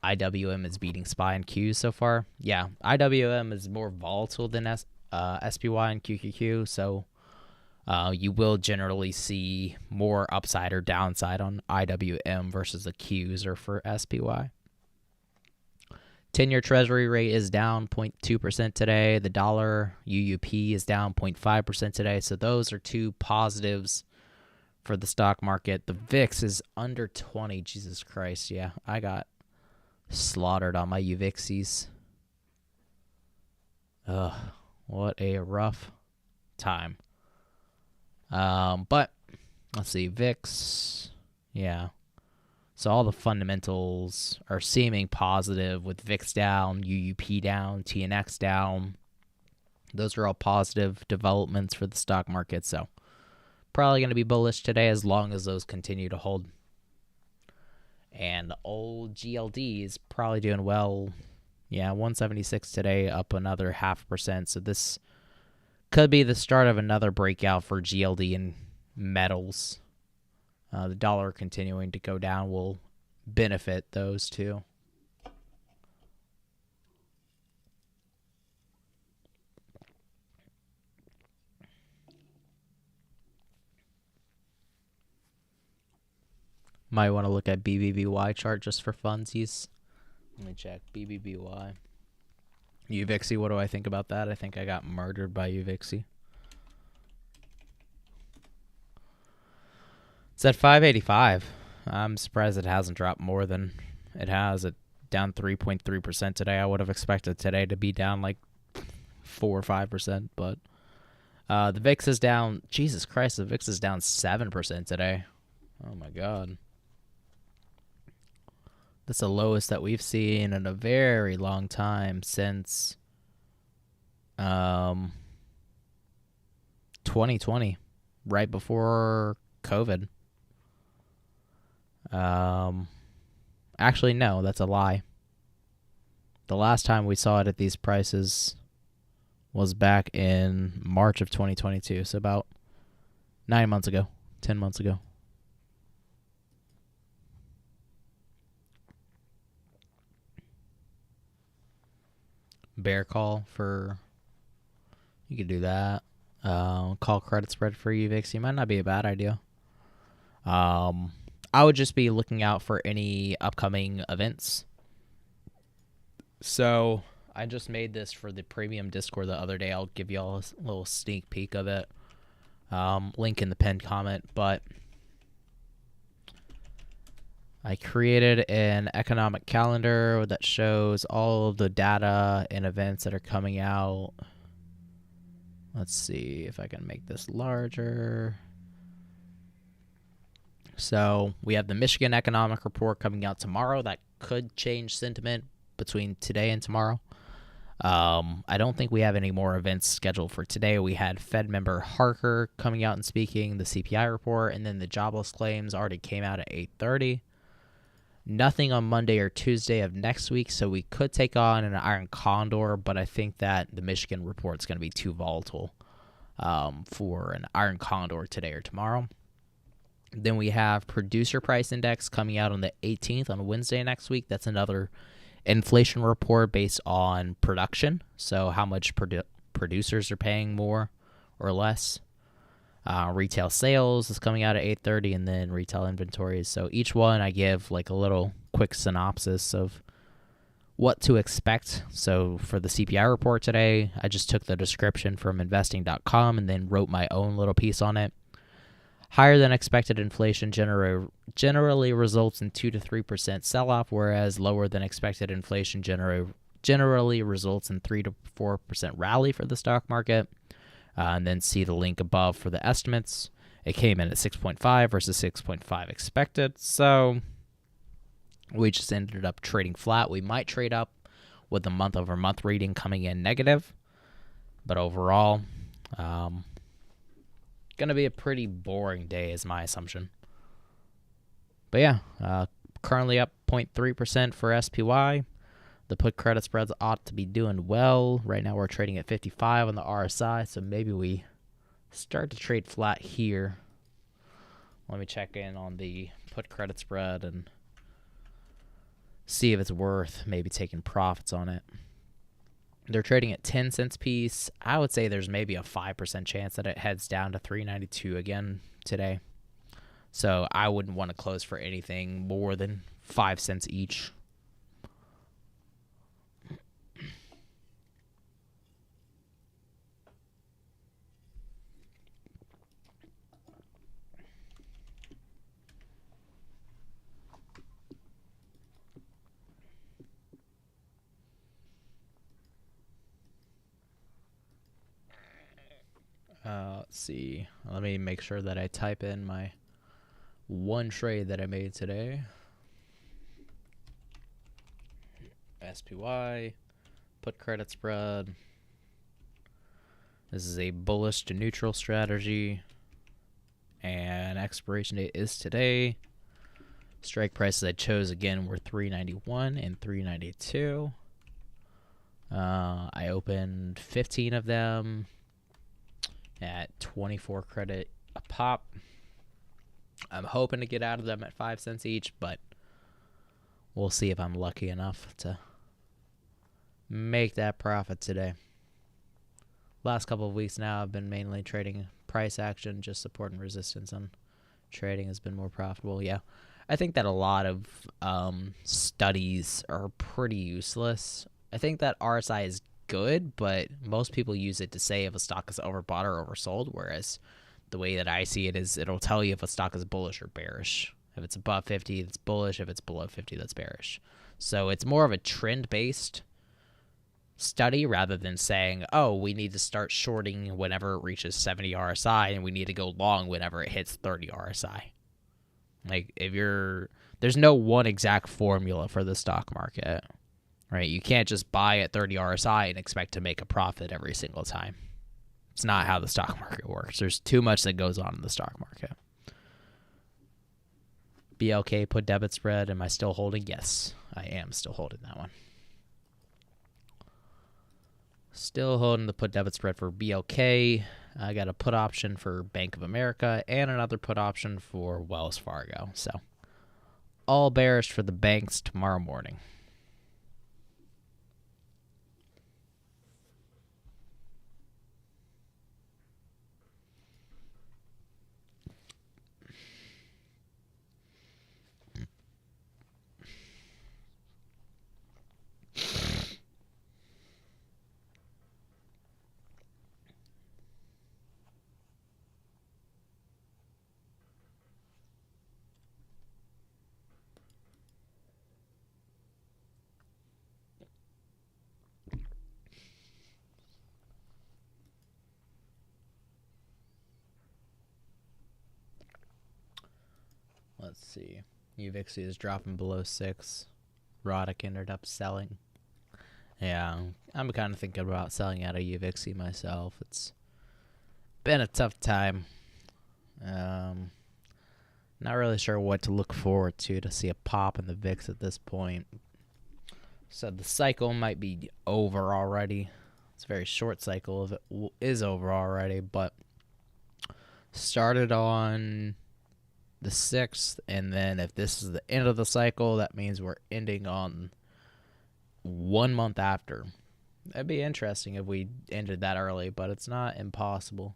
Speaker 1: IWM is beating SPY and Qs so far. Yeah, IWM is more volatile than SPY and QQQ. So you will generally see more upside or downside on IWM versus the Qs or for SPY. 10-year Treasury rate is down 0.2% today. The dollar UUP is down 0.5% today. So those are two positives for the stock market. The VIX is under 20. Jesus Christ. Yeah, I got slaughtered on my UVIXies. Ugh, what a rough time. But let's see, VIX, yeah. So all the fundamentals are seeming positive with VIX down, UUP down, TNX down. Those are all positive developments for the stock market. So probably going to be bullish today as long as those continue to hold. And the old GLD is probably doing well. Yeah, 176 today, up another 0.5%. So this could be the start of another breakout for GLD and metals. The dollar continuing to go down will benefit those two. Might want to look at BBBY chart just for funsies. Let me check BBBY. UVixie, what do I think about that? I think I got murdered by UVixie. It's at 585. I'm surprised it hasn't dropped more than it has. It down 3.3% today. I would have expected today to be down like 4 or 5%, but the VIX is down. Jesus Christ, the VIX is down 7% today. Oh my God. That's the lowest that we've seen in a very long time since 2020, right before COVID. Actually, no, that's a lie. The last time we saw it at these prices was back in March of 2022, so about 9 months ago, 10 months ago. Bear call for, you could do that. Call credit spread for UVixie might not be a bad idea. I would just be looking out for any upcoming events. So I just made this for the premium Discord the other day. I'll give you all a little sneak peek of it. Link in the pinned comment, but I created an economic calendar that shows all of the data and events that are coming out. Let's see if I can make this larger. So we have the Michigan economic report coming out tomorrow. That could change sentiment between today and tomorrow. I don't think we have any more events scheduled for today. We had Fed member Harker coming out and speaking, the CPI report, and then the jobless claims already came out at 8:30. Nothing on Monday or Tuesday of next week, so we could take on an iron condor, but I think that the Michigan report is going to be too volatile for an iron condor today or tomorrow. Then we have producer price index coming out on the 18th on Wednesday next week. That's another inflation report based on production, so how much producers are paying more or less. Retail sales is coming out at 8:30, and then retail inventories. So each one I give like a little quick synopsis of what to expect. So for the CPI report today, I just took the description from investing.com and then wrote my own little piece on it. Higher than expected inflation generally results in 2 to 3% sell-off, whereas lower than expected inflation generally results in 3 to 4% rally for the stock market. And then see the link above for the estimates. It came in at 6.5 versus 6.5 expected. So we just ended up trading flat. We might trade up with the month-over-month reading coming in negative. But overall, going to be a pretty boring day is my assumption. But yeah, currently up 0.3% for SPY. The put credit spreads ought to be doing well. Right now we're trading at 55 on the RSI, so maybe we start to trade flat here. Let me check in on the put credit spread and see if it's worth maybe taking profits on it. They're trading at 10 cents piece. I would say there's maybe a 5% chance that it heads down to 392 again today. So I wouldn't want to close for anything more than 5 cents each. Let's see. Let me make sure that I type in my one trade that I made today. SPY, put credit spread. This is a bullish to neutral strategy. And expiration date is today. Strike prices I chose again were $391 and $392. I opened 15 of them. at 24 credit a pop. I'm hoping to get out of them at 5 cents each, but we'll see if I'm lucky enough to make that profit today. Last couple of weeks now, I've been mainly trading price action, just support and resistance on trading has been more profitable. Yeah, I think that a lot of studies are pretty useless. I think that RSI is good, but most people use it to say if a stock is overbought or oversold, whereas the way that I see it is it'll tell you if a stock is bullish or bearish. If it's above 50, that's bullish. If it's below 50, that's bearish. So it's more of a trend-based study rather than saying, oh, we need to start shorting whenever it reaches 70 RSI and we need to go long whenever it hits 30 RSI. Like, there's no one exact formula for the stock market, right? You can't just buy at 30 RSI and expect to make a profit every single time. It's not how the stock market works. There's too much that goes on in the stock market. BLK put debit spread. Am I still holding? Yes, I am still holding that one. Still holding the put debit spread for BLK. I got a put option for Bank of America and another put option for Wells Fargo. So all bearish for the banks tomorrow morning. Let's see. UVixie is dropping below 6. Roddick ended up selling. Yeah, I'm kind of thinking about selling out of UVixie myself. It's been a tough time. Not really sure what to look forward to see a pop in the VIX at this point. So the cycle might be over already. It's a very short cycle if it is over already, but started on the 6th, and then if this is the end of the cycle, that means we're ending on 1 month after. That'd be interesting if we ended that early, but it's not impossible.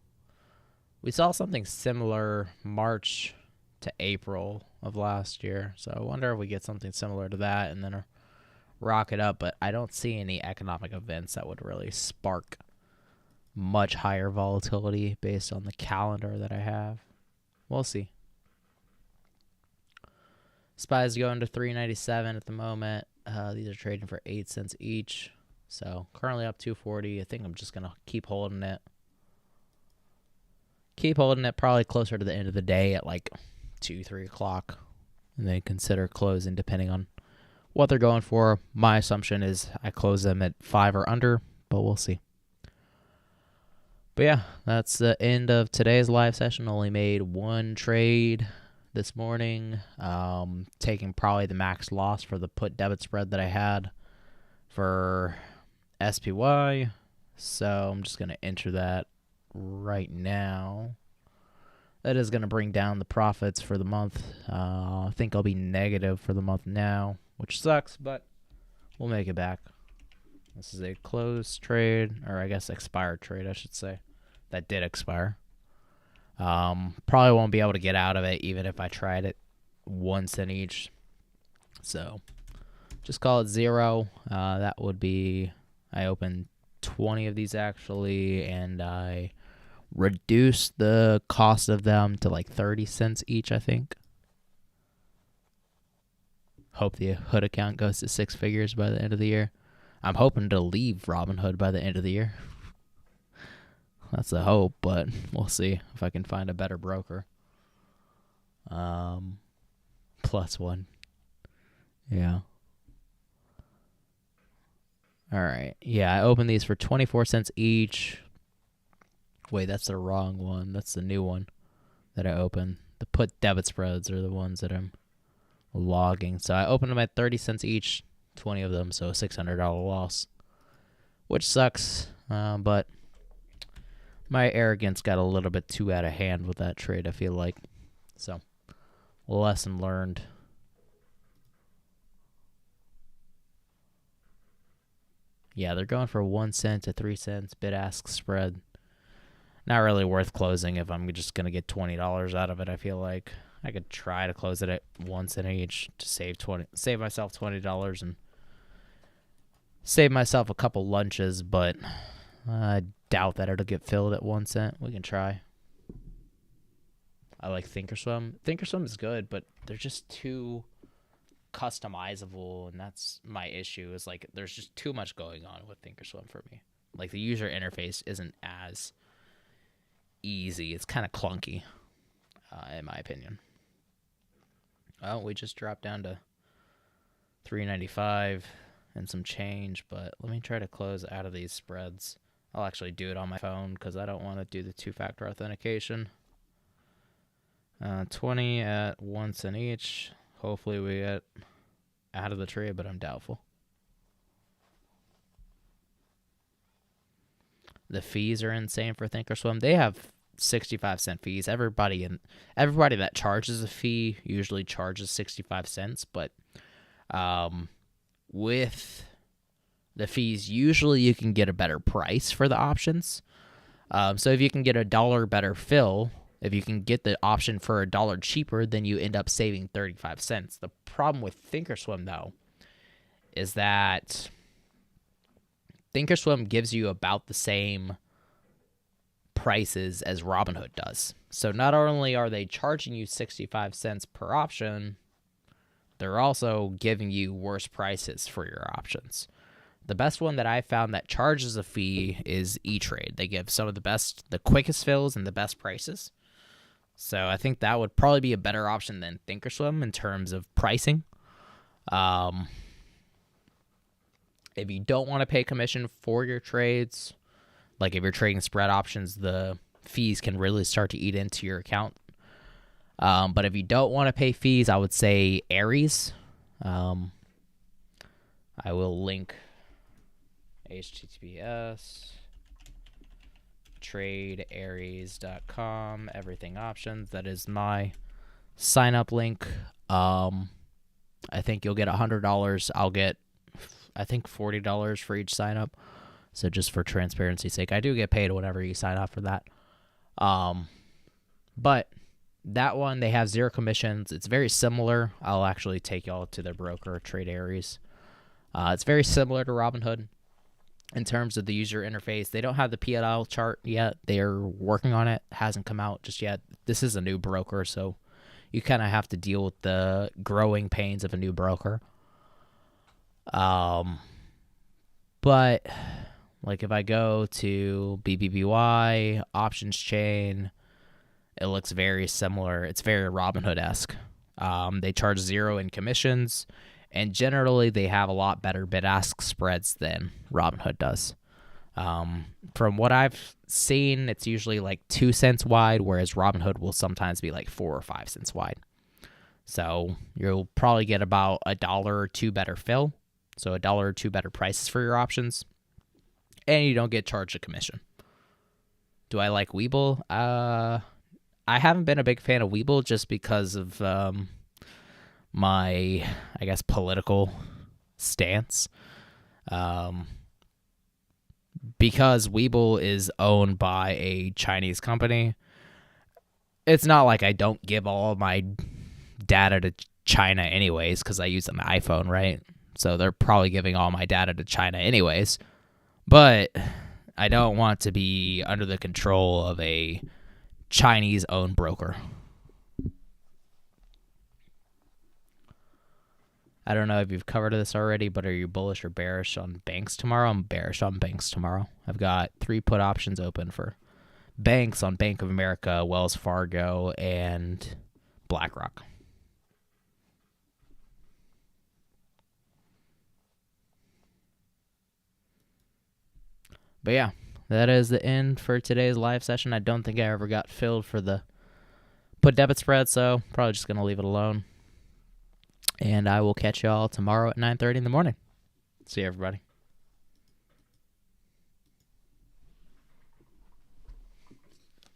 Speaker 1: We saw something similar March to April of last year, so I wonder if we get something similar to that and then rock it up, but I don't see any economic events that would really spark much higher volatility based on the calendar that I have. We'll see. SPY's going to 397 at the moment. These are trading for 8 cents each. So currently up 240. I think I'm just going to keep holding it. Keep holding it probably closer to the end of the day at like 2, 3 o'clock. And then consider closing depending on what they're going for. My assumption is I close them at 5 or under, but we'll see. But yeah, that's the end of today's live session. Only made one trade this morning, taking probably the max loss for the put debit spread that I had for SPY. So I'm just going to enter that right now. That is going to bring down the profits for the month. I think I'll be negative for the month now, which sucks, but we'll make it back. This is a closed trade, or I guess expired trade, I should say. That did expire. Probably won't be able to get out of it even if I tried it 1 cent each. So just call it 0. That would be, I opened 20 of these actually, and I reduced the cost of them to like 30 cents each, I think. Hope the Hood account goes to 6 figures by the end of the year. I'm hoping to leave Robinhood by the end of the year. That's a hope, but we'll see if I can find a better broker. +1. Yeah. All right. Yeah, I opened these for 24 cents each. Wait, that's the wrong one. That's the new one that I opened. The put debit spreads are the ones that I'm logging. So I opened them at 30 cents each, 20 of them, so a $600 loss, which sucks, but My arrogance got a little bit too out of hand with that trade, I feel like. So, lesson learned. Yeah, they're going for 1 cent to 3 cents bid-ask spread. Not really worth closing if I'm just going to get $20 out of it, I feel like. I could try to close it at 1 cent each to save myself $20 and save myself a couple lunches, but I doubt that it'll get filled at 1 cent. We can try. I like Thinkorswim. Thinkorswim is good, but they're just too customizable, and that's my issue. Is like there's just too much going on with Thinkorswim for me. Like the user interface isn't as easy. It's kind of clunky, in my opinion. Oh, we just dropped down to $3.95 and some change, but let me try to close out of these spreads. I'll actually do it on my phone because I don't want to do the two-factor authentication. 20 at 1 cent each. Hopefully we get out of the trade, but I'm doubtful. The fees are insane for Thinkorswim. They have 65-cent fees. Everybody that charges a fee usually charges 65 cents, but with the fees, usually you can get a better price for the options. So if you can get $1 better fill, if you can get the option for $1 cheaper, then you end up saving 35 cents. The problem with Thinkorswim, though, is that Thinkorswim gives you about the same prices as Robinhood does. So not only are they charging you 65 cents per option, they're also giving you worse prices for your options. The best one that I found that charges a fee is E-Trade. They give some of the quickest fills and the best prices. So I think that would probably be a better option than Thinkorswim in terms of pricing. If you don't want to pay commission for your trades, like if you're trading spread options, the fees can really start to eat into your account. But if you don't want to pay fees, I would say Aries. I will link https tradearies.com, everything options. That is my sign up link. I think you'll get $100. I'll get, I think, $40 for each sign up. So just for transparency's sake, I do get paid whenever you sign up for that. But that one, they have 0 commissions. It's very similar. I'll actually take y'all to their broker, Trade Aries. It's very similar to Robinhood in terms of the user interface. They don't have the P&L chart yet. They're working on it. Hasn't come out just yet. This is a new broker, so you kind of have to deal with the growing pains of a new broker. But like if I go to BBBY, options chain, it looks very similar. It's very Robinhood-esque. They charge 0 in commissions, and generally they have a lot better bid-ask spreads than Robinhood does. From what I've seen, it's usually like 2 cents wide, whereas Robinhood will sometimes be like 4 or 5 cents wide. So you'll probably get about $1 or $2 better fill, so $1 or $2 better prices for your options, and you don't get charged a commission. Do I like Webull? I haven't been a big fan of Webull just because of my, I guess, political stance. Because Webull is owned by a Chinese company, it's not like I don't give all of my data to China anyways, because I use an iPhone, right? So they're probably giving all my data to China anyways. But I don't want to be under the control of a Chinese-owned broker. I don't know if you've covered this already, but are you bullish or bearish on banks tomorrow? I'm bearish on banks tomorrow. I've got 3 put options open for banks on Bank of America, Wells Fargo, and BlackRock. But yeah, that is the end for today's live session. I don't think I ever got filled for the put debit spread, so probably just going to leave it alone. And I will catch y'all tomorrow at 9:30 in the morning. See you, everybody.